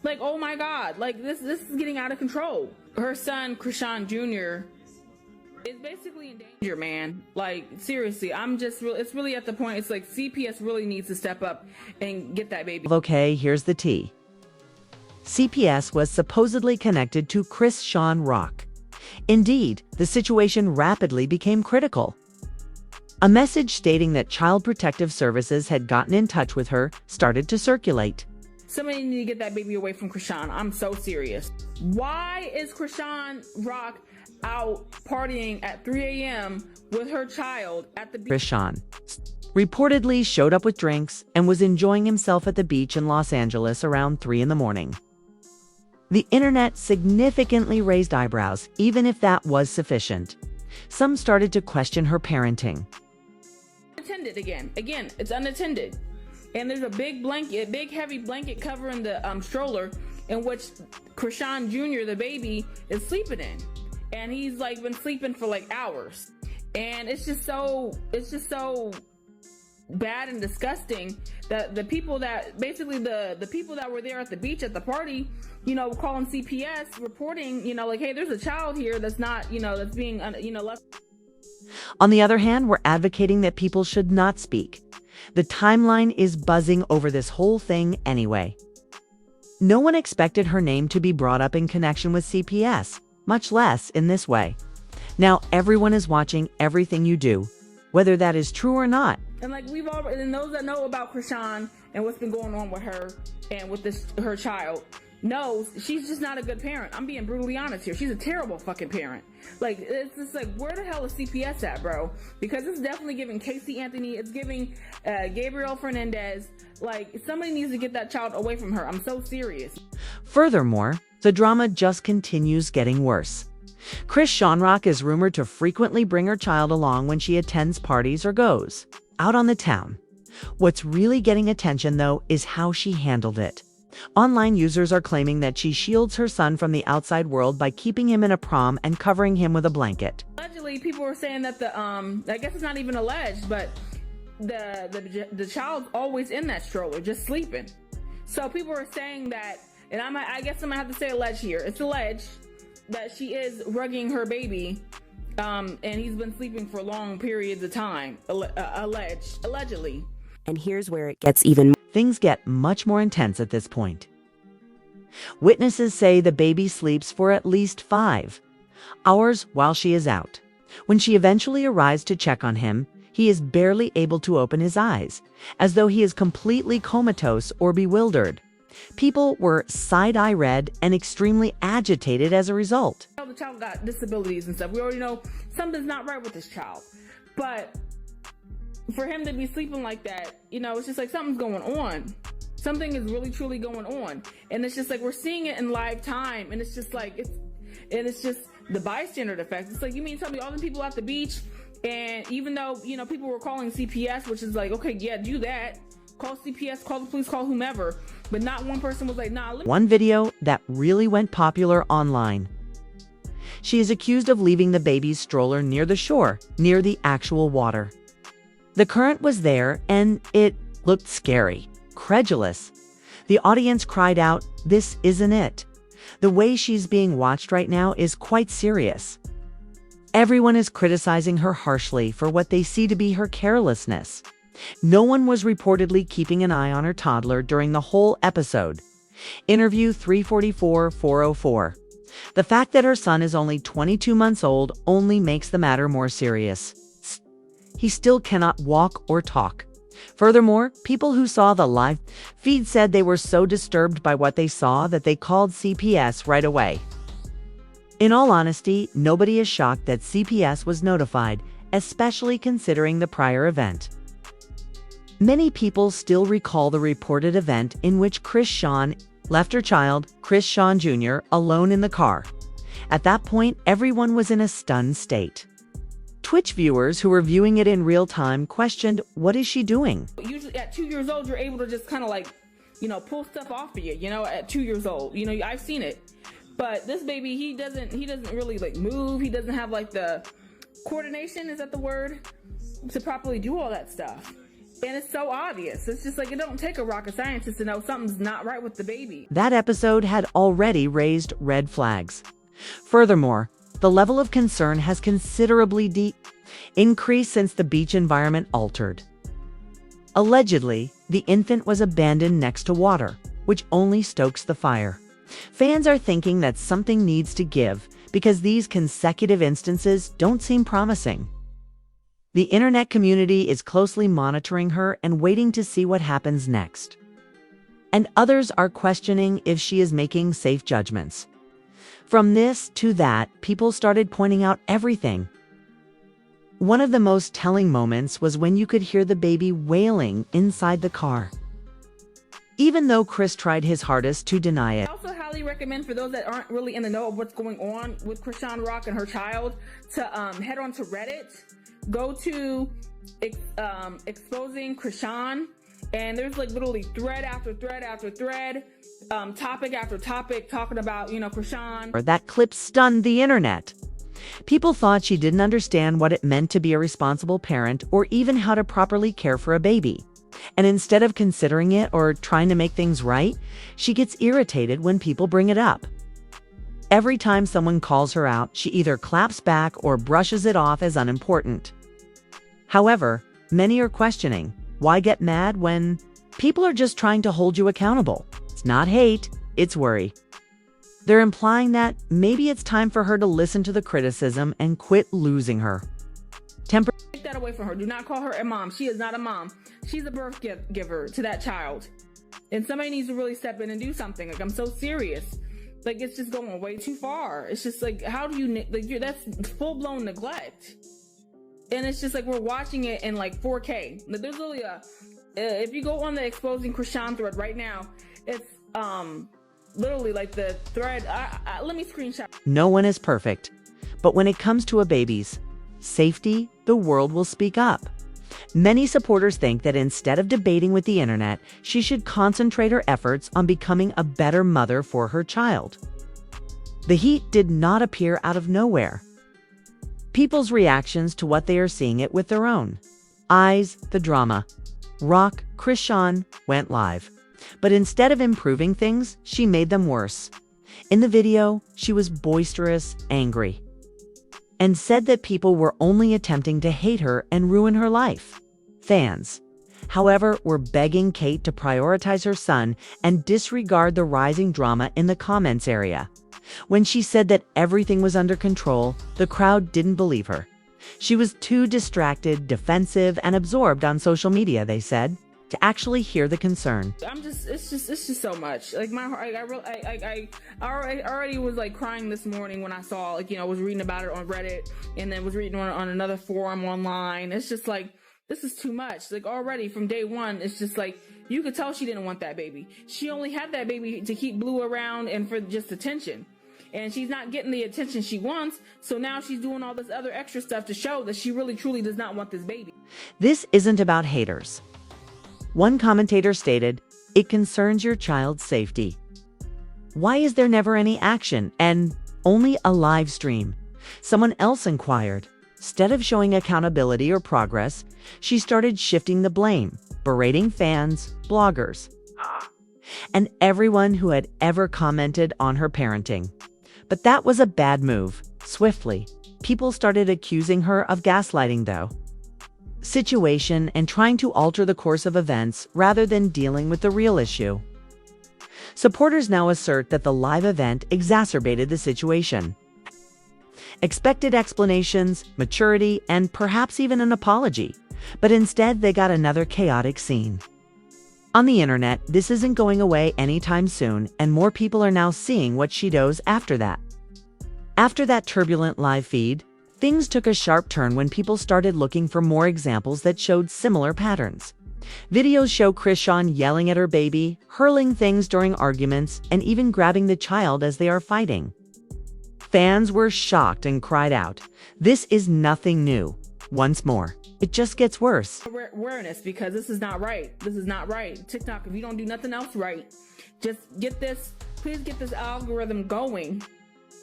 Like, oh my God, like this is getting out of control. Her son, Chrisean Jr., is basically in danger, man. Like, seriously, it's really at the point, it's like CPS really needs to step up and get that baby. Okay, here's the tea. CPS was supposedly connected to Chrisean Rock. Indeed, the situation rapidly became critical. A message stating that Child Protective Services had gotten in touch with her started to circulate. Somebody need to get that baby away from Chrisean. I'm so serious. Why is Chrisean Rock out partying at 3 a.m. with her child at the beach? Chrisean reportedly showed up with drinks and was enjoying himself at the beach in Los Angeles around 3 in the morning. The internet significantly raised eyebrows, even if that was sufficient. Some started to question her parenting. Unattended again, it's unattended. And there's a big heavy blanket covering the stroller in which Chrisean Jr., the baby, is sleeping in. And he's like been sleeping for like hours. And it's just so bad and disgusting that the people that basically the people that were there at the beach at the party, you know, calling CPS, reporting, you know, like, hey, there's a child here that's not, you know, that's being, you know, left. On the other hand, we're advocating that people should not speak. The timeline is buzzing over this whole thing anyway. No one expected her name to be brought up in connection with CPS, much less in this way. Now everyone is watching everything you do, whether that is true or not. And like and those that know about Chrisean and what's been going on with her and with her child knows she's just not a good parent. I'm being brutally honest here. She's a terrible fucking parent. Like, it's just like, where the hell is CPS at, bro? Because it's definitely giving Casey Anthony, it's giving Gabriel Fernandez. Like, somebody needs to get that child away from her. I'm so serious. Furthermore, the drama just continues getting worse. Chrisean Rock is rumored to frequently bring her child along when she attends parties or goes out on the town. What's really getting attention, though, is how she handled it. Online users are claiming that she shields her son from the outside world by keeping him in a prom and covering him with a blanket. Allegedly, people were saying that I guess it's not even alleged, but the child's always in that stroller, just sleeping. So people are saying that, and I guess I'm gonna have to say alleged here. It's alleged that she is rugging her baby, and he's been sleeping for long periods of time. Allegedly. And here's where it gets even. Things get much more intense at this point. Witnesses say the baby sleeps for at least 5 hours while she is out. When she eventually arrives to check on him, he is barely able to open his eyes, as though he is completely comatose or bewildered. People were side-eye red and extremely agitated as a result. The child got disabilities and stuff. We already know something's not right with this child. But for him to be sleeping like that, you know, it's just like something's going on. Something is really truly going on. And it's just like we're seeing it in live time. And it's just like, it's just the bystander effect. It's like, you mean tell me all the people at the beach, and even though, you know, people were calling CPS, which is like, okay, yeah, do that. Call CPS, call the police, call whomever. But not one person was like, nah. One video that really went popular online. She is accused of leaving the baby's stroller near the shore, near the actual water. The current was there, and it looked scary, credulous. The audience cried out, "This isn't it." The way she's being watched right now is quite serious. Everyone is criticizing her harshly for what they see to be her carelessness. No one was reportedly keeping an eye on her toddler during the whole episode. Interview 344-404. The fact that her son is only 22 months old only makes the matter more serious. He still cannot walk or talk. Furthermore, people who saw the live feed said they were so disturbed by what they saw that they called CPS right away. In all honesty, nobody is shocked that CPS was notified, especially considering the prior event. Many people still recall the reported event in which Chrisean left her child, Chrisean Jr., alone in the car. At that point, everyone was in a stunned state. Twitch viewers who were viewing it in real time questioned, what is she doing? Usually at 2 years old, you're able to just kind of like, you know, pull stuff off of you, you know, at 2 years old. You know, I've seen it. But this baby, he doesn't really like move. He doesn't have like the coordination, is that the word? To properly do all that stuff. And it's so obvious. It's just like, it don't take a rocket scientist to know something's not right with the baby. That episode had already raised red flags. Furthermore, the level of concern has considerably increased since the beach environment altered. Allegedly, the infant was abandoned next to water, which only stokes the fire. Fans are thinking that something needs to give because these consecutive instances don't seem promising. The internet community is closely monitoring her and waiting to see what happens next. And others are questioning if she is making safe judgments. From this to that, people started pointing out everything. One of the most telling moments was when you could hear the baby wailing inside the car. Even though Chris tried his hardest to deny it. I also highly recommend, for those that aren't really in the know of what's going on with Chrisean Rock and her child, to head on to Reddit. Go to exposing Chrisean, and there's like literally thread after thread after thread, topic after topic, talking about, Chrisean. That clip stunned the internet. People thought she didn't understand what it meant to be a responsible parent or even how to properly care for a baby. And instead of considering it or trying to make things right, she gets irritated when people bring it up. Every time someone calls her out, she either claps back or brushes it off as unimportant. However, many are questioning, why get mad when people are just trying to hold you accountable? It's not hate, it's worry. They're implying that maybe it's time for her to listen to the criticism and quit losing her. Take that away from her. Do not call her a mom. She is not a mom. She's a birth giver to that child. And somebody needs to really step in and do something. Like, I'm so serious. Like, it's just going way too far. It's just like, how do you, that's full-blown neglect. And it's just like, we're watching it in like 4K. Like, there's literally if you go on the Exposing Chrisean thread right now, it's literally like the thread. Let me screenshot. No one is perfect. But when it comes to a baby's safety, the world will speak up. Many supporters think that instead of debating with the internet, she should concentrate her efforts on becoming a better mother for her child. The heat did not appear out of nowhere. People's reactions to what they are seeing it with their own eyes, the drama. Rock Chrisean went live. But instead of improving things, she made them worse. In the video, she was boisterous, angry, and said that people were only attempting to hate her and ruin her life. Fans, however, were begging Kate to prioritize her son and disregard the rising drama in the comments area. When she said that everything was under control, the crowd didn't believe her. She was too distracted, defensive, and absorbed on social media, they said, to actually hear the concern. It's just so much. Like, my heart, I already was like crying this morning when I saw, was reading about it on Reddit, and then was reading on another forum online. It's just like, this is too much. Like, already from day one, it's just like, you could tell she didn't want that baby. She only had that baby to keep Blue around and for just attention. And she's not getting the attention she wants, so now she's doing all this other extra stuff to show that she really truly does not want this baby. This isn't about haters. One commentator stated, "It concerns your child's safety. Why is there never any action and only a live stream?" Someone else inquired. Instead of showing accountability or progress, she started shifting the blame, berating fans, bloggers, and everyone who had ever commented on her parenting. But that was a bad move. Swiftly, people started accusing her of gaslighting the situation and trying to alter the course of events rather than dealing with the real issue. Supporters now assert that the live event exacerbated the situation. Expected explanations, maturity, and perhaps even an apology, but instead they got another chaotic scene. On the internet, this isn't going away anytime soon, and more people are now seeing what she does after that. After that turbulent live feed, things took a sharp turn when people started looking for more examples that showed similar patterns. Videos show Chrisean yelling at her baby, hurling things during arguments, and even grabbing the child as they are fighting. Fans were shocked and cried out, "This is nothing new." Once more, it just gets worse. Awareness, because this is not right. This is not right. TikTok, if you don't do nothing else right, just please get this algorithm going.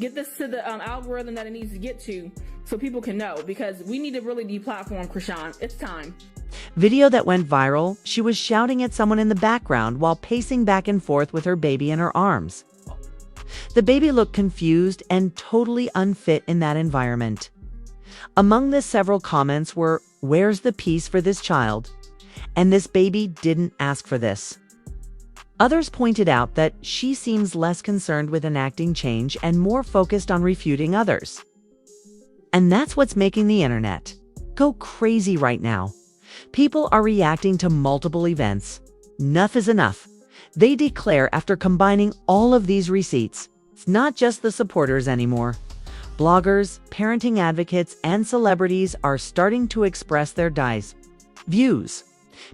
Get this to the algorithm that it needs to get to so people can know, because we need to really deplatform Chrisean. It's time. Video that went viral, she was shouting at someone in the background while pacing back and forth with her baby in her arms. The baby looked confused and totally unfit in that environment. Among the several comments were, "Where's the peace for this child?" and "This baby didn't ask for this." Others pointed out that she seems less concerned with enacting change and more focused on refuting others. And that's what's making the internet go crazy right now. People are reacting to multiple events. Enough is enough. They declare after combining all of these receipts. It's not just the supporters anymore. Bloggers, parenting advocates, and celebrities are starting to express their views.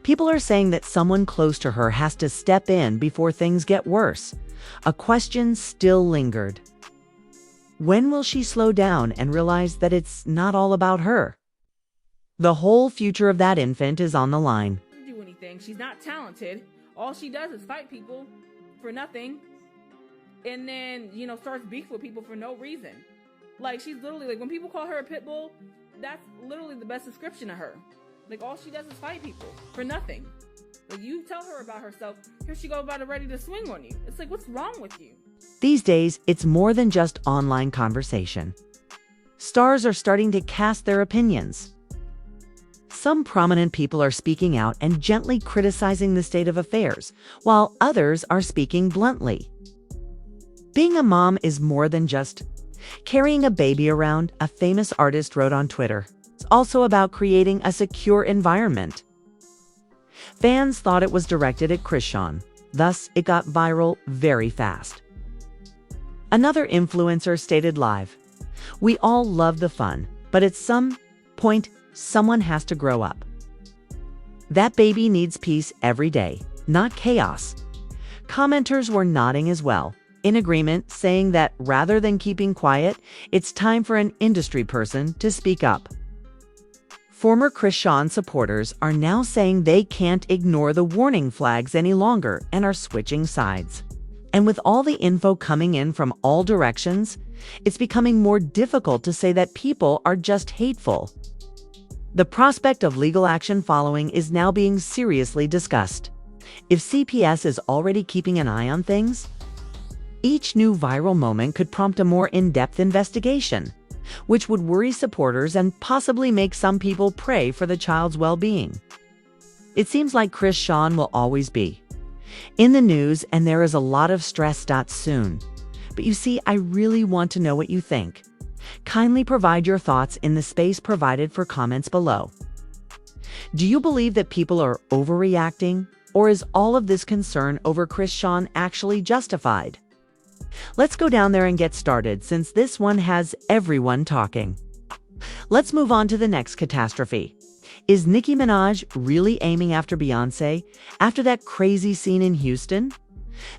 People are saying that someone close to her has to step in before things get worse. A question still lingered. When will she slow down and realize that it's not all about her? The whole future of that infant is on the line. She doesn't do anything. She's not talented. All she does is fight people for nothing. And then, starts beef with people for no reason. Like, she's literally, like, when people call her a pit bull, that's literally the best description of her. Like, all she does is fight people for nothing. Like, you tell her about herself, here she go about it, ready to swing on you. It's like, what's wrong with you? These days, it's more than just online conversation. Stars are starting to cast their opinions. Some prominent people are speaking out and gently criticizing the state of affairs, while others are speaking bluntly. Being a mom is more than just carrying a baby around, a famous artist wrote on Twitter. It's also about creating a secure environment. Fans thought it was directed at Chrisean, thus it got viral very fast. Another influencer stated live, "We all love the fun, but at some point, someone has to grow up. That baby needs peace every day, not chaos." Commenters were nodding as well, in agreement, saying that rather than keeping quiet, it's time for an industry person to speak up. Former Chrisean supporters are now saying they can't ignore the warning flags any longer and are switching sides. And with all the info coming in from all directions, it's becoming more difficult to say that people are just hateful. The prospect of legal action following is now being seriously discussed. If CPS is already keeping an eye on things, each new viral moment could prompt a more in-depth investigation, which would worry supporters and possibly make some people pray for the child's well-being. It seems like Chrisean will always be in the news, and there is a lot of stress soon. But you see, I really want to know what you think. Kindly provide your thoughts in the space provided for comments below. Do you believe that people are overreacting, or is all of this concern over Chrisean actually justified? Let's go down there and get started, since this one has everyone talking. Let's move on to the next catastrophe. Is Nicki Minaj really aiming after Beyonce after that crazy scene in Houston?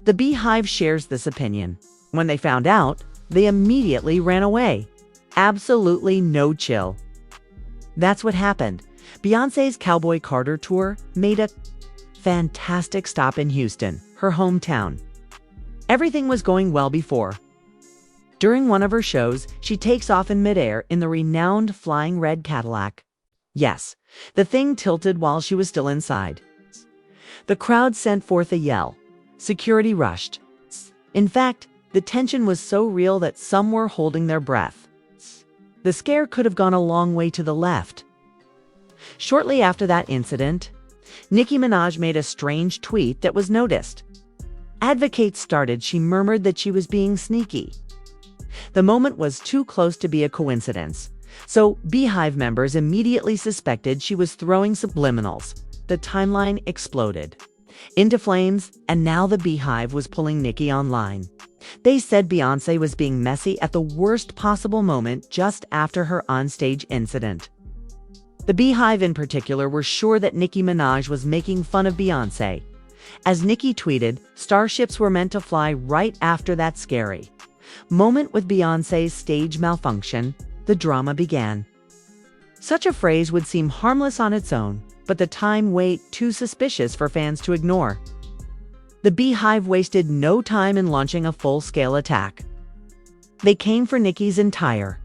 The BeyHive shares this opinion. When they found out, they immediately ran away. Absolutely no chill. That's what happened. Beyonce's Cowboy Carter tour made a fantastic stop in Houston, her hometown. Everything was going well before. During one of her shows, she takes off in midair in the renowned flying red Cadillac. Yes, the thing tilted while she was still inside. The crowd sent forth a yell. Security rushed. In fact, the tension was so real that some were holding their breath. The scare could have gone a long way to the left. Shortly after that incident, Nicki Minaj made a strange tweet that was noticed. Advocates started, she murmured that she was being sneaky. The moment was too close to be a coincidence, so BeyHive members immediately suspected she was throwing subliminals. The timeline exploded into flames, and now the BeyHive was pulling Nicki online. They said Beyonce was being messy at the worst possible moment just after her onstage incident. The BeyHive in particular were sure that Nicki Minaj was making fun of Beyonce. As Nicki tweeted, starships were meant to fly right after that scary moment with Beyonce's stage malfunction. The drama began. Such a phrase would seem harmless on its own, but the time way too suspicious for fans to ignore. The BeyHive wasted no time in launching a full-scale attack. They came for Nicki's entire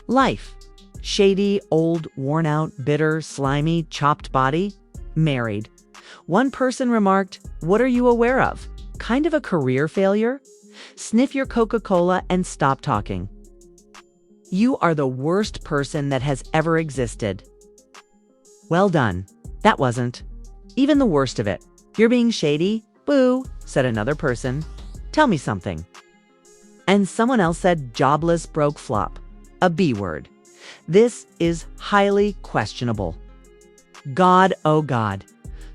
life. Shady, old, worn out, bitter, slimy, chopped body? Married. One person remarked, "What are you aware of? Kind of a career failure? Sniff your Coca-Cola and stop talking. You are the worst person that has ever existed." Well done. That wasn't even the worst of it. "You're being shady? Boo," said another person. "Tell me something." And someone else said, "Jobless, broke, flop." A B word. This is highly questionable. God, oh God.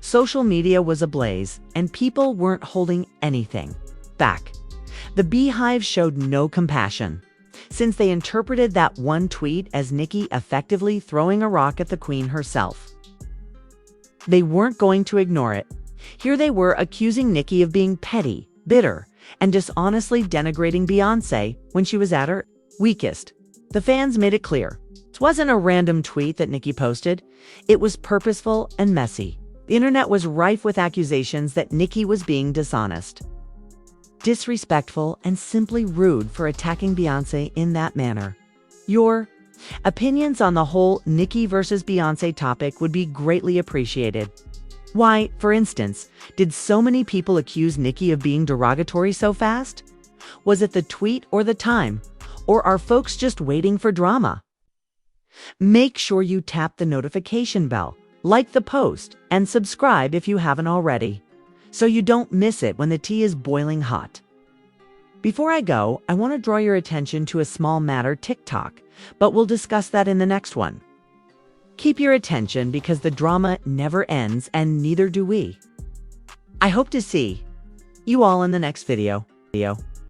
Social media was ablaze, and people weren't holding anything back. The BeyHive showed no compassion, since they interpreted that one tweet as Nicki effectively throwing a rock at the Queen herself. They weren't going to ignore it. Here they were accusing Nicki of being petty, bitter, and dishonestly denigrating Beyonce when she was at her weakest. The fans made it clear. It wasn't a random tweet that Nicki posted. It was purposeful and messy. The internet was rife with accusations that Nicki was being dishonest, disrespectful, and simply rude for attacking Beyonce in that manner. Your opinions on the whole Nicki versus Beyonce topic would be greatly appreciated. Why, for instance, did so many people accuse Nicki of being derogatory so fast? Was it the tweet or the time? Or are folks just waiting for drama? Make sure you tap the notification bell, like the post, and subscribe if you haven't already, so you don't miss it when the tea is boiling hot. Before I go, I want to draw your attention to a small matter, TikTok, but we'll discuss that in the next one. Keep your attention because the drama never ends and neither do we. I hope to see you all in the next video.